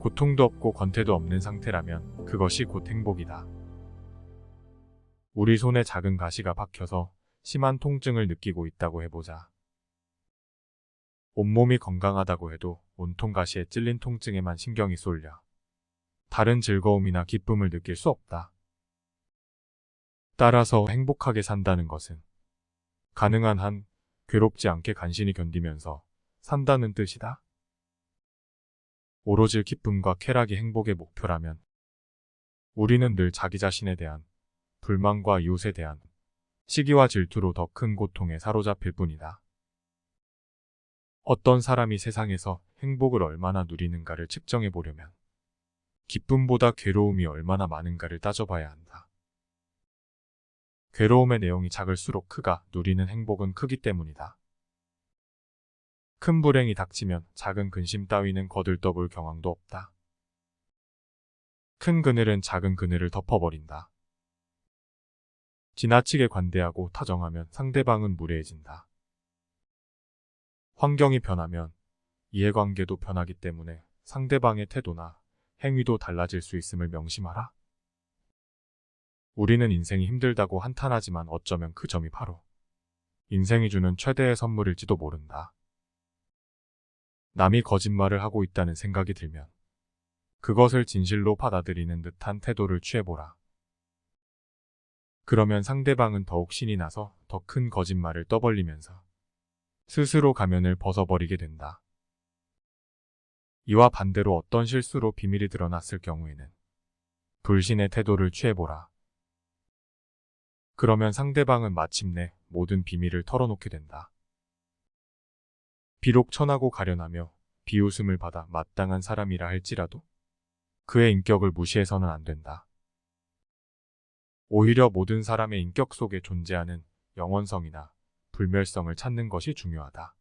고통도 없고 권태도 없는 상태라면 그것이 곧 행복이다. 우리 손에 작은 가시가 박혀서 심한 통증을 느끼고 있다고 해보자. 온몸이 건강하다고 해도 온통 가시에 찔린 통증에만 신경이 쏠려 다른 즐거움이나 기쁨을 느낄 수 없다. 따라서 행복하게 산다는 것은 가능한 한 괴롭지 않게 간신히 견디면서 산다는 뜻이다. 오로지 기쁨과 쾌락이 행복의 목표라면 우리는 늘 자기 자신에 대한 불만과 이웃에 대한 시기와 질투로 더 큰 고통에 사로잡힐 뿐이다. 어떤 사람이 세상에서 행복을 얼마나 누리는가를 측정해 보려면 기쁨보다 괴로움이 얼마나 많은가를 따져봐야 한다. 괴로움의 내용이 작을수록 그가 누리는 행복은 크기 때문이다. 큰 불행이 닥치면 작은 근심 따위는 거들떠볼 경황도 없다. 큰 그늘은 작은 그늘을 덮어버린다. 지나치게 관대하고 타정하면 상대방은 무례해진다. 환경이 변하면 이해관계도 변하기 때문에 상대방의 태도나 행위도 달라질 수 있음을 명심하라. 우리는 인생이 힘들다고 한탄하지만 어쩌면 그 점이 바로 인생이 주는 최대의 선물일지도 모른다. 남이 거짓말을 하고 있다는 생각이 들면 그것을 진실로 받아들이는 듯한 태도를 취해보라. 그러면 상대방은 더욱 신이 나서 더 큰 거짓말을 떠벌리면서 스스로 가면을 벗어버리게 된다. 이와 반대로 어떤 실수로 비밀이 드러났을 경우에는 불신의 태도를 취해보라. 그러면 상대방은 마침내 모든 비밀을 털어놓게 된다. 비록 천하고 가련하며 비웃음을 받아 마땅한 사람이라 할지라도 그의 인격을 무시해서는 안 된다. 오히려 모든 사람의 인격 속에 존재하는 영원성이나 불멸성을 찾는 것이 중요하다.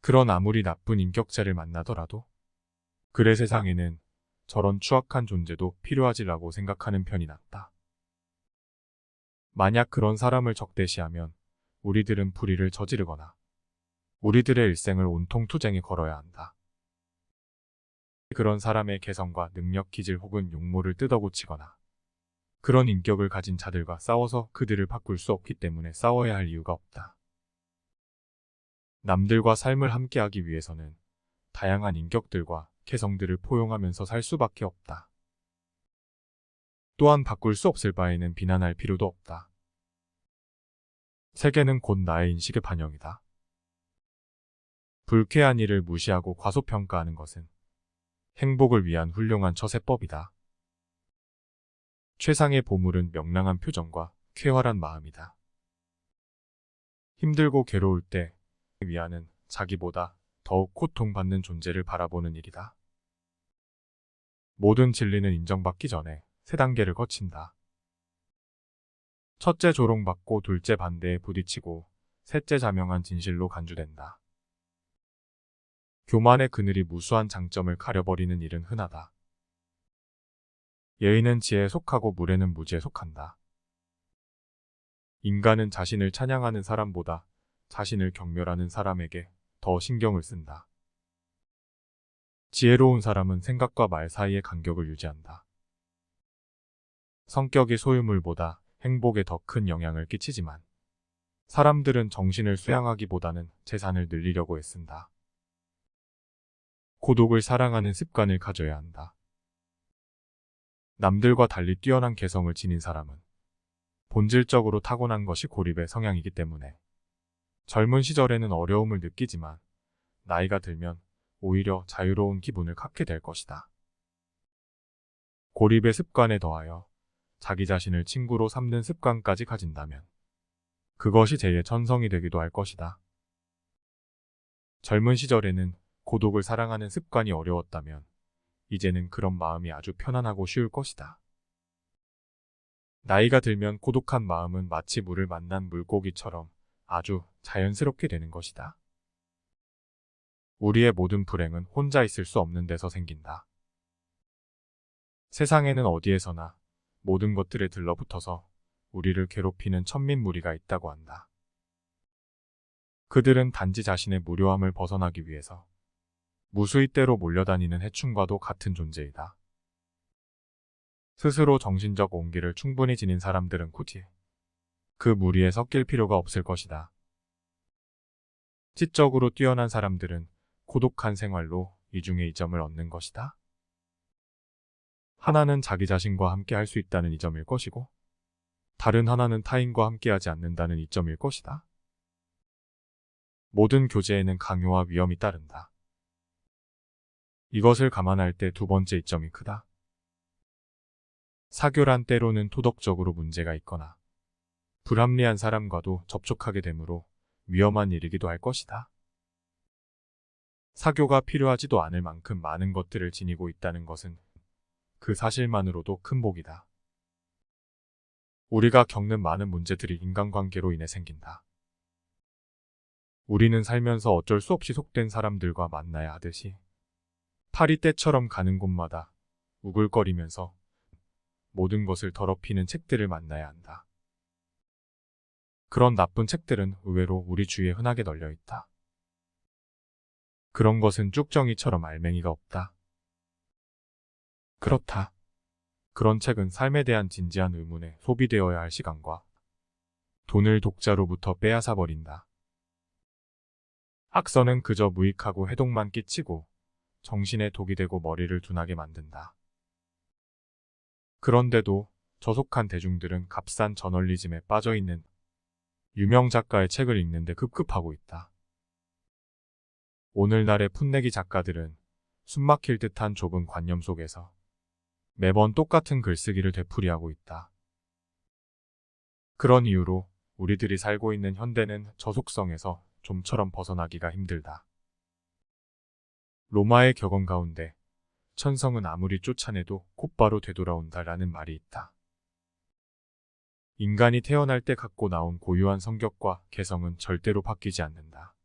그런 아무리 나쁜 인격자를 만나더라도 그래 세상에는 저런 추악한 존재도 필요하지라고 생각하는 편이 낫다. 만약 그런 사람을 적대시하면 우리들은 불의를 저지르거나 우리들의 일생을 온통 투쟁에 걸어야 한다. 그런 사람의 개성과 능력, 기질 혹은 용모를 뜯어고치거나 그런 인격을 가진 자들과 싸워서 그들을 바꿀 수 없기 때문에 싸워야 할 이유가 없다. 남들과 삶을 함께하기 위해서는 다양한 인격들과 개성들을 포용하면서 살 수밖에 없다. 또한 바꿀 수 없을 바에는 비난할 필요도 없다. 세계는 곧 나의 인식의 반영이다. 불쾌한 일을 무시하고 과소평가하는 것은 행복을 위한 훌륭한 처세법이다. 최상의 보물은 명랑한 표정과 쾌활한 마음이다. 힘들고 괴로울 때 위안은 자기보다 더욱 고통받는 존재를 바라보는 일이다. 모든 진리는 인정받기 전에 세 단계를 거친다. 첫째 조롱받고 둘째 반대에 부딪히고 셋째 자명한 진실로 간주된다. 교만의 그늘이 무수한 장점을 가려버리는 일은 흔하다. 예의는 지혜에 속하고 무례는 무지에 속한다. 인간은 자신을 찬양하는 사람보다 자신을 경멸하는 사람에게 더 신경을 쓴다. 지혜로운 사람은 생각과 말 사이의 간격을 유지한다. 성격이 소유물보다 행복에 더 큰 영향을 끼치지만 사람들은 정신을 수양하기보다는 재산을 늘리려고 애쓴다. 고독을 사랑하는 습관을 가져야 한다. 남들과 달리 뛰어난 개성을 지닌 사람은 본질적으로 타고난 것이 고립의 성향이기 때문에 젊은 시절에는 어려움을 느끼지만 나이가 들면 오히려 자유로운 기분을 갖게 될 것이다. 고립의 습관에 더하여 자기 자신을 친구로 삼는 습관까지 가진다면 그것이 제2의 천성이 되기도 할 것이다. 젊은 시절에는 고독을 사랑하는 습관이 어려웠다면 이제는 그런 마음이 아주 편안하고 쉬울 것이다. 나이가 들면 고독한 마음은 마치 물을 만난 물고기처럼 아주 자연스럽게 되는 것이다. 우리의 모든 불행은 혼자 있을 수 없는 데서 생긴다. 세상에는 어디에서나 모든 것들에 들러붙어서 우리를 괴롭히는 천민무리가 있다고 한다. 그들은 단지 자신의 무료함을 벗어나기 위해서 무수히 때로 몰려다니는 해충과도 같은 존재이다. 스스로 정신적 온기를 충분히 지닌 사람들은 굳이 그 무리에 섞일 필요가 없을 것이다. 지적으로 뛰어난 사람들은 고독한 생활로 이중의 이점을 얻는 것이다. 하나는 자기 자신과 함께 할 수 있다는 이점일 것이고, 다른 하나는 타인과 함께하지 않는다는 이점일 것이다. 모든 교제에는 강요와 위험이 따른다. 이것을 감안할 때 두 번째 이점이 크다. 사교란 때로는 도덕적으로 문제가 있거나 불합리한 사람과도 접촉하게 되므로 위험한 일이기도 할 것이다. 사교가 필요하지도 않을 만큼 많은 것들을 지니고 있다는 것은 그 사실만으로도 큰 복이다. 우리가 겪는 많은 문제들이 인간관계로 인해 생긴다. 우리는 살면서 어쩔 수 없이 속된 사람들과 만나야 하듯이 파리떼처럼 가는 곳마다 우글거리면서 모든 것을 더럽히는 책들을 만나야 한다. 그런 나쁜 책들은 의외로 우리 주위에 흔하게 널려 있다. 그런 것은 쭉정이처럼 알맹이가 없다. 그렇다. 그런 책은 삶에 대한 진지한 의문에 소비되어야 할 시간과 돈을 독자로부터 빼앗아 버린다. 악서는 그저 무익하고 해독만 끼치고 정신에 독이 되고 머리를 둔하게 만든다. 그런데도 저속한 대중들은 값싼 저널리즘에 빠져있는 유명 작가의 책을 읽는데 급급하고 있다. 오늘날의 풋내기 작가들은 숨막힐 듯한 좁은 관념 속에서 매번 똑같은 글쓰기를 되풀이하고 있다. 그런 이유로 우리들이 살고 있는 현대는 저속성에서 좀처럼 벗어나기가 힘들다. 로마의 격언 가운데 천성은 아무리 쫓아내도 곧바로 되돌아온다라는 말이 있다. 인간이 태어날 때 갖고 나온 고유한 성격과 개성은 절대로 바뀌지 않는다.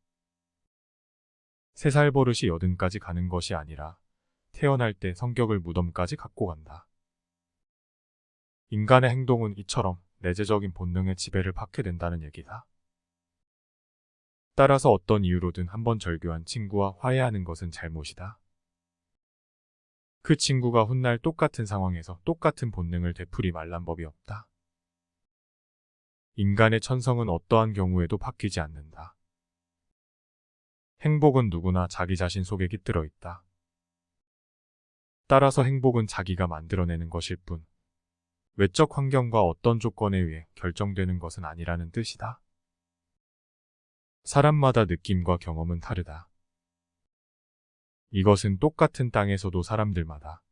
3살 버릇이 80까지 가는 것이 아니라 태어날 때 성격을 무덤까지 갖고 간다. 인간의 행동은 이처럼 내재적인 본능의 지배를 받게 된다는 얘기다. 따라서 어떤 이유로든 한번 절교한 친구와 화해하는 것은 잘못이다. 그 친구가 훗날 똑같은 상황에서 똑같은 본능을 되풀이 말란 법이 없다. 인간의 천성은 어떠한 경우에도 바뀌지 않는다. 행복은 누구나 자기 자신 속에 깃들어 있다. 따라서 행복은 자기가 만들어내는 것일 뿐, 외적 환경과 어떤 조건에 의해 결정되는 것은 아니라는 뜻이다. 사람마다 느낌과 경험은 다르다. 이것은 똑같은 땅에서도 사람들마다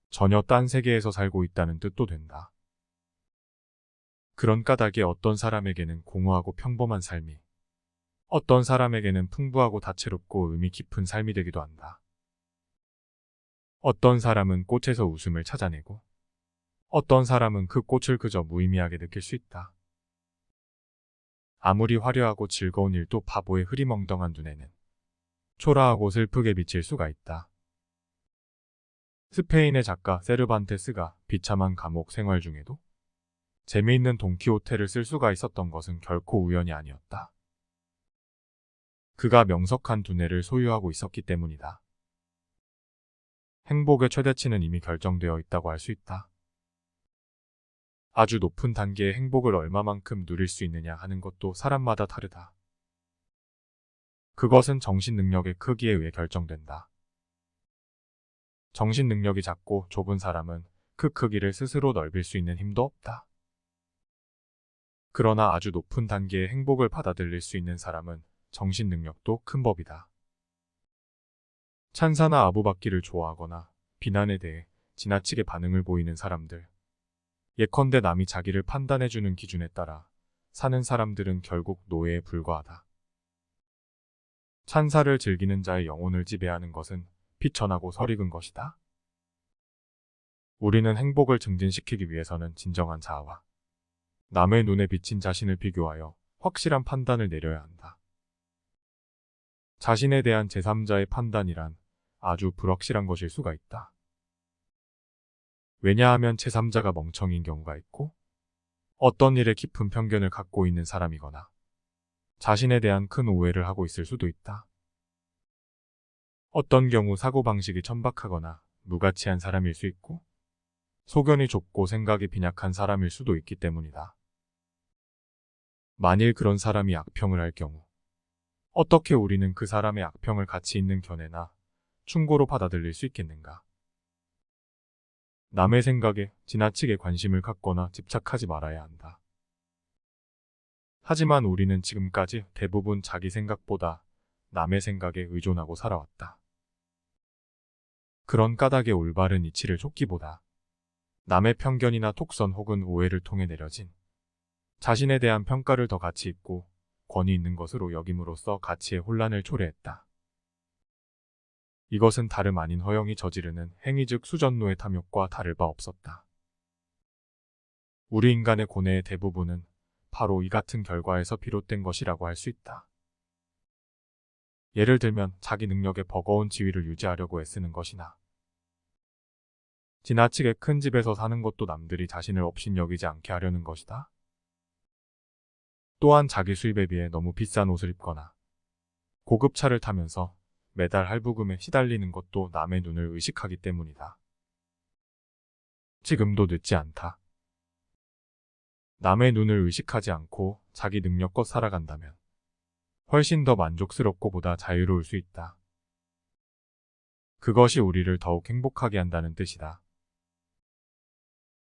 전혀 딴 세계에서 살고 있다는 뜻도 된다. 그런 까닭에 어떤 사람에게는 공허하고 평범한 삶이, 어떤 사람에게는 풍부하고 다채롭고 의미 깊은 삶이 되기도 한다. 어떤 사람은 꽃에서 웃음을 찾아내고, 어떤 사람은 그 꽃을 그저 무의미하게 느낄 수 있다. 아무리 화려하고 즐거운 일도 바보의 흐리멍덩한 눈에는 초라하고 슬프게 비칠 수가 있다. 스페인의 작가 세르반테스가 비참한 감옥 생활 중에도 재미있는 돈키호테를 쓸 수가 있었던 것은 결코 우연이 아니었다. 그가 명석한 두뇌를 소유하고 있었기 때문이다. 행복의 최대치는 이미 결정되어 있다고 할 수 있다. 아주 높은 단계의 행복을 얼마만큼 누릴 수 있느냐 하는 것도 사람마다 다르다. 그것은 정신 능력의 크기에 의해 결정된다. 정신 능력이 작고 좁은 사람은 그 크기를 스스로 넓힐 수 있는 힘도 없다. 그러나 아주 높은 단계의 행복을 받아들일 수 있는 사람은 정신 능력도 큰 법이다. 찬사나 아부받기를 좋아하거나 비난에 대해 지나치게 반응을 보이는 사람들, 예컨대 남이 자기를 판단해주는 기준에 따라 사는 사람들은 결국 노예에 불과하다. 찬사를 즐기는 자의 영혼을 지배하는 것은 비천하고 설익은 것이다. 우리는 행복을 증진시키기 위해서는 진정한 자아와 남의 눈에 비친 자신을 비교하여 확실한 판단을 내려야 한다. 자신에 대한 제3자의 판단이란 아주 불확실한 것일 수가 있다. 왜냐하면 제3자가 멍청인 경우가 있고, 어떤 일에 깊은 편견을 갖고 있는 사람이거나 자신에 대한 큰 오해를 하고 있을 수도 있다. 어떤 경우 사고방식이 천박하거나 무가치한 사람일 수 있고 소견이 좁고 생각이 빈약한 사람일 수도 있기 때문이다. 만일 그런 사람이 악평을 할 경우 어떻게 우리는 그 사람의 악평을 가치 있는 견해나 충고로 받아들일 수 있겠는가? 남의 생각에 지나치게 관심을 갖거나 집착하지 말아야 한다. 하지만 우리는 지금까지 대부분 자기 생각보다 남의 생각에 의존하고 살아왔다. 그런 까닭의 올바른 이치를 쫓기보다 남의 편견이나 톡선 혹은 오해를 통해 내려진 자신에 대한 평가를 더 가치 있고 권위 있는 것으로 여김으로써 가치의 혼란을 초래했다. 이것은 다름 아닌 허영이 저지르는 행위 즉 수전노의 탐욕과 다를 바 없었다. 우리 인간의 고뇌의 대부분은 바로 이 같은 결과에서 비롯된 것이라고 할 수 있다. 예를 들면 자기 능력의 버거운 지위를 유지하려고 애쓰는 것이나 지나치게 큰 집에서 사는 것도 남들이 자신을 업신여기지 않게 하려는 것이다. 또한 자기 수입에 비해 너무 비싼 옷을 입거나 고급 차를 타면서 매달 할부금에 시달리는 것도 남의 눈을 의식하기 때문이다. 지금도 늦지 않다. 남의 눈을 의식하지 않고 자기 능력껏 살아간다면 훨씬 더 만족스럽고 보다 자유로울 수 있다. 그것이 우리를 더욱 행복하게 한다는 뜻이다.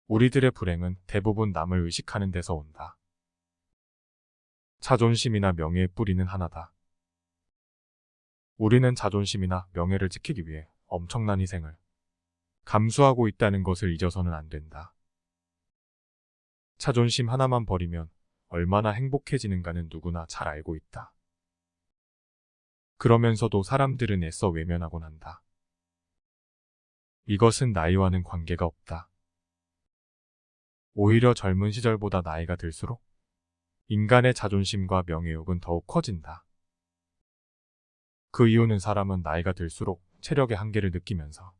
우리들의 불행은 대부분 남을 의식하는 데서 온다. 자존심이나 명예의 뿌리는 하나다. 우리는 자존심이나 명예를 지키기 위해 엄청난 희생을 감수하고 있다는 것을 잊어서는 안 된다. 자존심 하나만 버리면 얼마나 행복해지는가는 누구나 잘 알고 있다. 그러면서도 사람들은 애써 외면하곤 한다. 이것은 나이와는 관계가 없다. 오히려 젊은 시절보다 나이가 들수록 인간의 자존심과 명예욕은 더욱 커진다. 그 이유는 사람은 나이가 들수록 체력의 한계를 느끼면서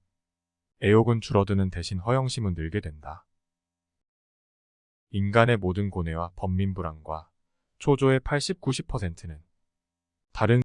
애욕은 줄어드는 대신 허영심은 늘게 된다. 인간의 모든 고뇌와 번민불안과 초조의 80-90%는 다른